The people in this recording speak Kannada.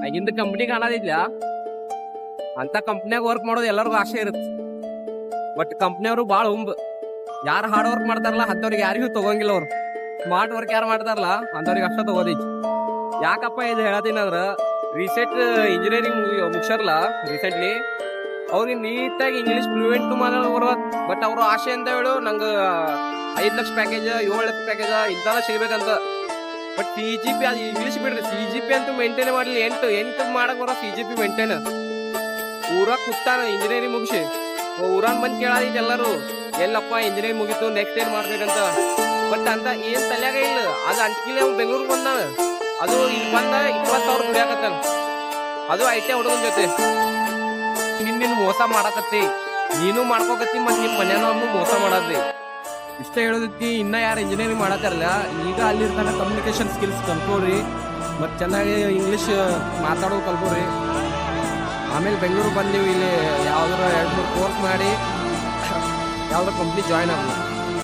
ಆಗಿಂದ ಕಂಪ್ನಿ ಕಾಣೋದಿಲ್ಲ ಅಂತ ಕಂಪ್ನಿಯಾಗ ವರ್ಕ್ ಮಾಡೋದು ಎಲ್ಲರಿಗೂ ಆಸೆ ಇರುತ್ತೆ. ಬಟ್ ಕಂಪ್ನಿಯವರು ಭಾಳ ಯಾರು ಹಾರ್ಡ್ ವರ್ಕ್ ಮಾಡ್ತಾರಲ್ಲ ಅಂಥವ್ರಿಗೆ ಯಾರಿಗೂ ತಗೋಂಗಿಲ್ಲ. ಅವ್ರು ಸ್ಮಾರ್ಟ್ ವರ್ಕ್ ಯಾರು ಮಾಡ್ತಾರಲ್ಲ ಅಂಥವ್ರಿಗೆ ಅಷ್ಟೇ ತಗೋದೈತಿ. ಯಾಕಪ್ಪ ಇದು ಹೇಳತ್ತೀನಿ ಅಂದ್ರೆ ರೀಸೆಂಟ್ ಇಂಜಿನಿಯರಿಂಗ್ ಮುಗಿಸಾರಲ್ಲ ರೀಸೆಂಟ್ಲಿ, ಅವ್ರಿಗೆ ನೀಟಾಗಿ ಇಂಗ್ಲೀಷ್ ಫ್ಲೂಯೆಂಟ್ ಮಾಡೋದು ಬರ್ಬೇಕು. ಬಟ್ ಅವರು ಆಸೆ ಅಂತ ಹೇಳು ನಂಗೆ 5 ಲಕ್ಷ ಪ್ಯಾಕೇಜ್ 7 ಲಕ್ಷ ಪ್ಯಾಕೇಜ್ ಇಂಥೆಲ್ಲ ಸಿಗ್ಬೇಕಂತ. ಬಟ್ CGP ಅದು ಇಂಗ್ಲೀಷ್ ಬಿಡ್ರಿ, CGP ಅಂತೂ ಮೇಂಟೈನ್ ಮಾಡಲಿ. ಎಂಟು ಮಾಡಕ್ ಬರೋ CGP ಮೇಂಟೈನ್. ಊರಾಗ ಕೂತಾನ ಇಂಜಿನಿಯರಿಂಗ್ ಮುಗಿಸಿ, ಊರಾನ್ ಬಂದು ಕೇಳಾದೈತಿ ಎಲ್ಲರೂ, ಎಲ್ಲಪ್ಪ ಇಂಜಿನಿಯರಿಂಗ್ ಮುಗಿತು ನೆಕ್ಸ್ಟ್ ಏನ್ ಮಾಡ್ಬೇಕಂತ. ಬಟ್ ಅಂತ ಏನ್ ತಲ್ಯಾಗ ಇಲ್ಲ. ಅದು ಅಂಟಿಕಿಲೆ ಅವ್ನು ಬೆಂಗಳೂರಿಗೆ ಬಂದಾನ, ಅದು ಇಲ್ಲಿ ಬಂದ 20,000 ದುಡಿಯಾಕತ್ತಾನ, ಅದು IT ಹುಡುಗನ ಜೊತೆ. ನಿನ್ನ ಮೋಸ ಮಾಡಕತ್ತಿ, ನೀನು ಮಾಡ್ಕೋಕತ್ತಿ, ಮತ್ತೆ ನಿಮ್ಮ ಮನೆಯವ್ರನ್ನು ಮೋಸ ಮಾಡತ್ತಿ. ಇಷ್ಟ ಹೇಳೋದಕ್ಕೆ ಇನ್ನ ಯಾರು ಇಂಜಿನಿಯರಿಂಗ್ ಮಾಡತ್ತಾರಲ್ಲ, ಈಗ ಅಲ್ಲಿರ್ತಾನೆ ಕಮ್ಯುನಿಕೇಶನ್ ಸ್ಕಿಲ್ಸ್ ಕಲ್ಕೋರಿ, ಮತ್ತು ಚೆನ್ನಾಗಿ ಇಂಗ್ಲೀಷ್ ಮಾತಾಡೋದು ಕಲ್ಕೋರಿ. ಆಮೇಲೆ ಬೆಂಗಳೂರು ಬಂದೀವಿ, ಇಲ್ಲಿ ಯಾವ್ದಾರ 2-3 ಕೋರ್ಸ್ ಮಾಡಿ ಯಾವ್ದಾರ ಕಂಪ್ನಿ ಜಾಯ್ನ್ ಆಗ್ಬೋದು.